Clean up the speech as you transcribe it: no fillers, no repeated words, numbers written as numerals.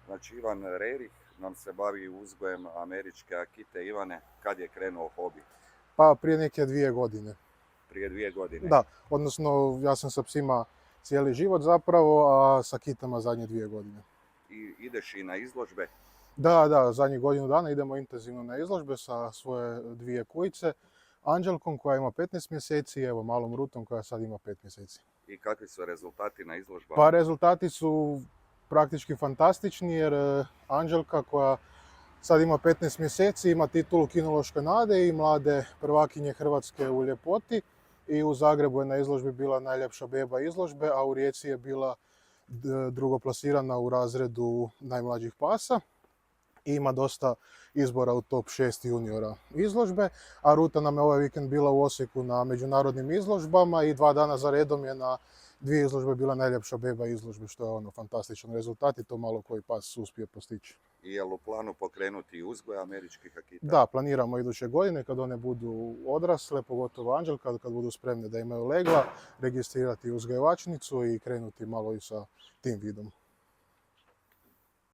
Znači Ivan Rerih nam se bavi uzgojem američke akite. Ivane, kad je krenuo hobi? Pa prije neke 2 godine. Prije 2 godine. Da, odnosno ja sam sa psima cijeli život zapravo, a sa kitama zadnje 2 godine. I ideš i na izložbe? Da, zadnjih godinu dana idemo intenzivno na izložbe sa svoje 2 kujice. Anđelkom koja ima 15 mjeseci i evo malom Rutom koja sad ima 5 mjeseci. I kakvi su rezultati na izložbama? Pa rezultati su praktički fantastični jer Anđelka koja sad ima 15 mjeseci ima titulu kinološke nade i mlade prvakinje Hrvatske u ljepoti. I u Zagrebu je na izložbi bila najljepša beba izložbe, a u Rijeci je bila drugoplasirana u razredu najmlađih pasa. I ima dosta izbora u top 6 juniora izložbe, a Ruta nam je ovaj vikend bila u Osijeku na međunarodnim izložbama i 2 dana za redom je na 2 izložbe bila najljepša beba izložbe, što je fantastičan rezultat i to malo koji pas uspije postići. I je li u planu pokrenuti uzgoj američkih akita? Da, planiramo iduće godine kad one budu odrasle, pogotovo Anđelka, kad budu spremne da imaju legla, registrirati uzgajivačnicu i krenuti malo i sa tim vidom.